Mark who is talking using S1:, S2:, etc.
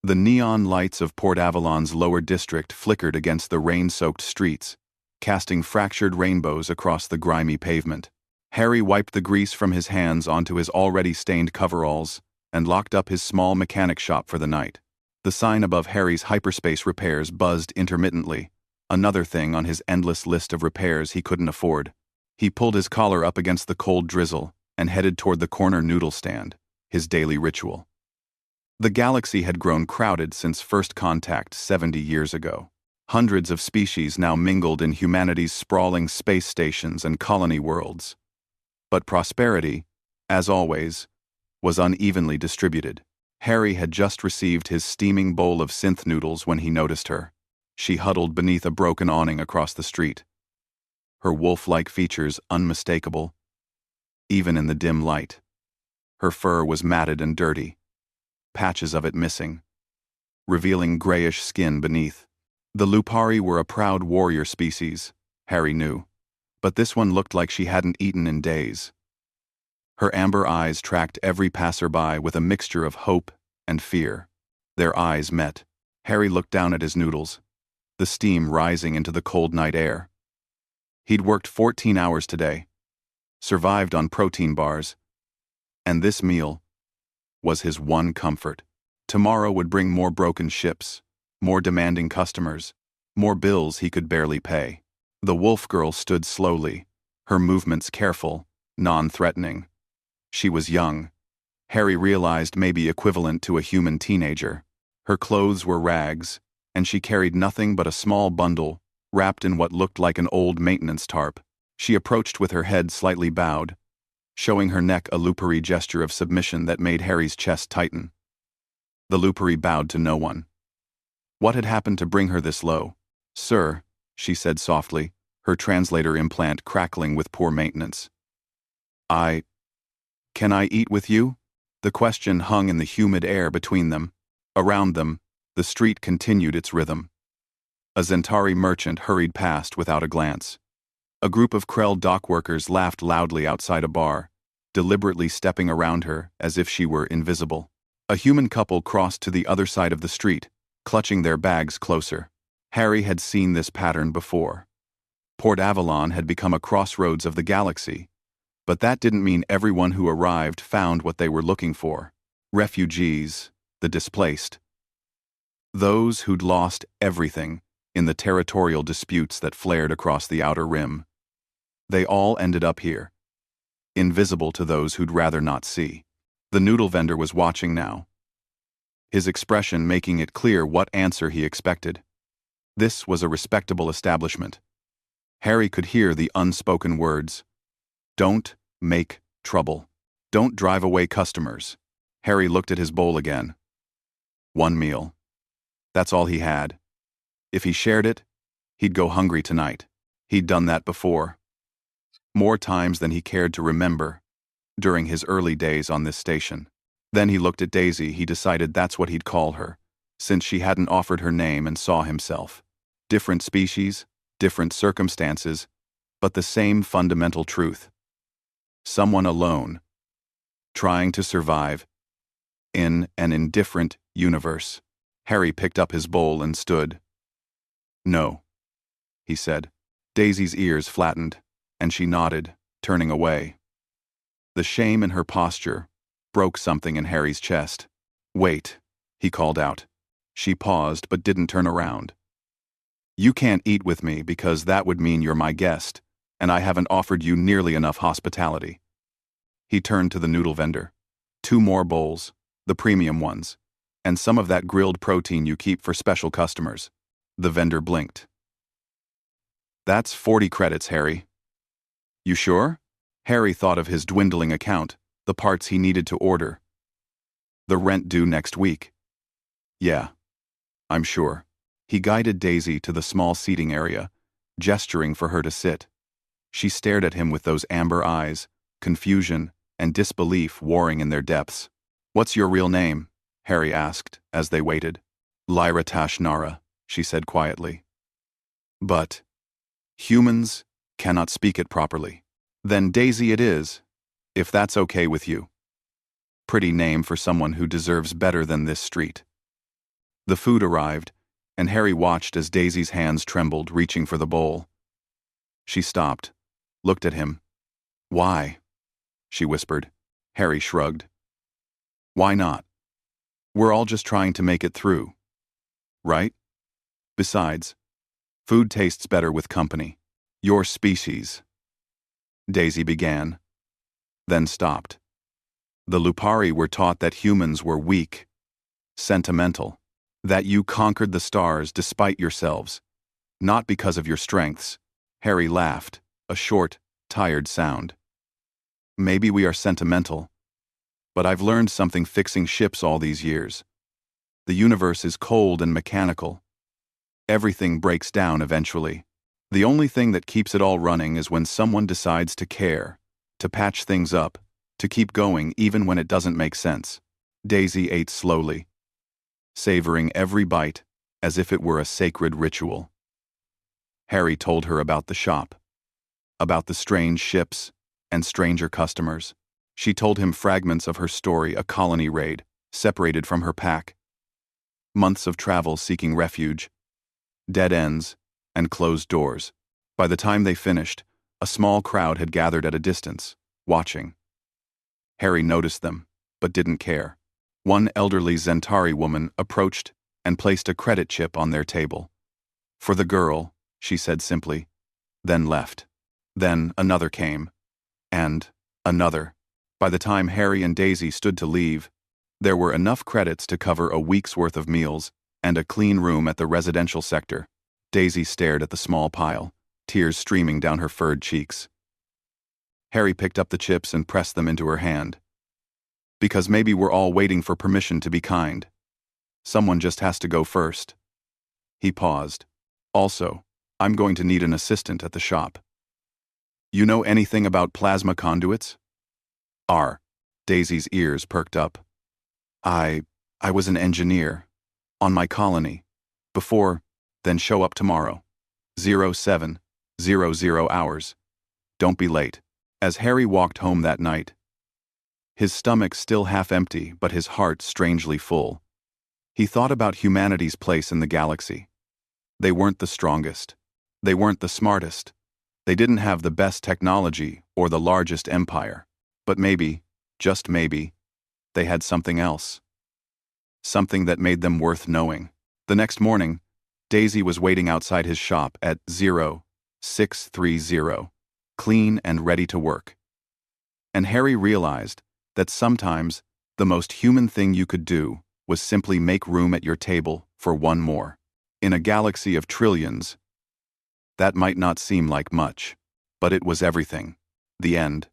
S1: The neon lights of Port Avalon's lower district flickered against the rain-soaked streets, casting fractured rainbows across the grimy pavement. Harry wiped the grease from his hands onto his already stained coveralls and locked up his small mechanic shop for the night. The sign above Harry's hyperspace repairs buzzed intermittently, another thing on his endless list of repairs he couldn't afford. He pulled his collar up against the cold drizzle and headed toward the corner noodle stand, his daily ritual. The galaxy had grown crowded since first contact 70 years ago. Hundreds of species now mingled in humanity's sprawling space stations and colony worlds. But prosperity, as always, was unevenly distributed. Harry had just received his steaming bowl of synth noodles when he noticed her. She huddled beneath a broken awning across the street, her wolf-like features unmistakable, even in the dim light. Her fur was matted and dirty, patches of it missing, revealing grayish skin beneath. The Lupari were a proud warrior species, Harry knew, but this one looked like she hadn't eaten in days. Her amber eyes tracked every passerby with a mixture of hope and fear. Their eyes met. Harry looked down at his noodles, the steam rising into the cold night air. He'd worked 14 hours today, survived on protein bars, and this meal was his one comfort. Tomorrow would bring more broken ships, more demanding customers, more bills he could barely pay. The wolf girl stood slowly, her movements careful, non-threatening. She was young, Harry realized maybe equivalent to a human teenager. Her clothes were rags, and she carried nothing but a small bundle, wrapped in what looked like an old maintenance tarp. She approached with her head slightly bowed, showing her neck a Lupari gesture of submission that made Harry's chest tighten. The Lupari bowed to no one. What had happened to bring her this low? "Sir," she said softly, her translator implant crackling with poor maintenance. Can I eat with you?" The question hung in the humid air between them. Around them, the street continued its rhythm. A Zentari merchant hurried past without a glance. A group of Krell dock workers laughed loudly outside a bar, deliberately stepping around her as if she were invisible. A human couple crossed to the other side of the street, clutching their bags closer. Harry had seen this pattern before. Port Avalon had become a crossroads of the galaxy, but that didn't mean everyone who arrived found what they were looking for. Refugees, the displaced. Those who'd lost everything in the territorial disputes that flared across the outer rim. They all ended up here, invisible to those who'd rather not see. The noodle vendor was watching now, his expression making it clear what answer he expected. This was a respectable establishment. Harry could hear the unspoken words. "Don't make trouble. Don't drive away customers." Harry looked at his bowl again. One meal. That's all he had. If he shared it, he'd go hungry tonight. He'd done that before. More times than he cared to remember, during his early days on this station. Then he looked at Daisy. He decided that's what he'd call her, since she hadn't offered her name, and saw himself. Different species, different circumstances, but the same fundamental truth. Someone alone, trying to survive in an indifferent universe. Harry picked up his bowl and stood. "No," he said. Daisy's ears flattened, and she nodded, turning away. The shame in her posture broke something in Harry's chest. "Wait," he called out. She paused but didn't turn around. "You can't eat with me because that would mean you're my guest, and I haven't offered you nearly enough hospitality." He turned to the noodle vendor. "2 more bowls, the premium ones, and some of that grilled protein you keep for special customers." The vendor blinked. "That's 40 credits, Harry." "You sure?" Harry thought of his dwindling account, the parts he needed to order. "The rent due next week." "Yeah, I'm sure." He guided Daisy to the small seating area, gesturing for her to sit. She stared at him with those amber eyes, confusion and disbelief warring in their depths. "What's your real name?" Harry asked as they waited. "Lyra Tashnara," she said quietly. "But humans cannot speak it properly." "Then Daisy it is, if that's okay with you." Pretty name for someone who deserves better than this street. The food arrived, and Harry watched as Daisy's hands trembled, reaching for the bowl. She stopped, looked at him. "Why?" she whispered. Harry shrugged. "Why not? We're all just trying to make it through. Right? Besides, food tastes better with company. Your species." Daisy began, then stopped. The Lupari were taught that humans were weak, sentimental, that you conquered the stars despite yourselves, not because of your strengths. Harry laughed, a short, tired sound. "Maybe we are sentimental, but I've learned something fixing ships all these years. The universe is cold and mechanical. Everything breaks down eventually. The only thing that keeps it all running is when someone decides to care, to patch things up, to keep going even when it doesn't make sense." Daisy ate slowly, savoring every bite as if it were a sacred ritual. Harry told her about the shop, about the strange ships and stranger customers. She told him fragments of her story, a colony raid, separated from her pack, months of travel seeking refuge, dead ends, and closed doors. By the time they finished, a small crowd had gathered at a distance, watching. Harry noticed them, but didn't care. One elderly Zentari woman approached and placed a credit chip on their table. "For the girl," she said simply, then left. Then another came, and another. By the time Harry and Daisy stood to leave, there were enough credits to cover a week's worth of meals and a clean room at the residential sector. Daisy stared at the small pile, tears streaming down her furred cheeks. Harry picked up the chips and pressed them into her hand. "Because maybe we're all waiting for permission to be kind. Someone just has to go first." He paused. "Also, I'm going to need an assistant at the shop. You know anything about plasma conduits?" Daisy's ears perked up. I was an engineer. On my colony. Before, then show up tomorrow. 0700 hours. Don't be late." As Harry walked home that night, his stomach still half empty but his heart strangely full, he thought about humanity's place in the galaxy. They weren't the strongest. They weren't the smartest. They didn't have the best technology or the largest empire. But maybe, just maybe, they had something else. Something that made them worth knowing. The next morning, Daisy was waiting outside his shop at 0630, clean and ready to work. And Harry realized that sometimes the most human thing you could do was simply make room at your table for one more. In a galaxy of trillions, that might not seem like much, but it was everything. The end.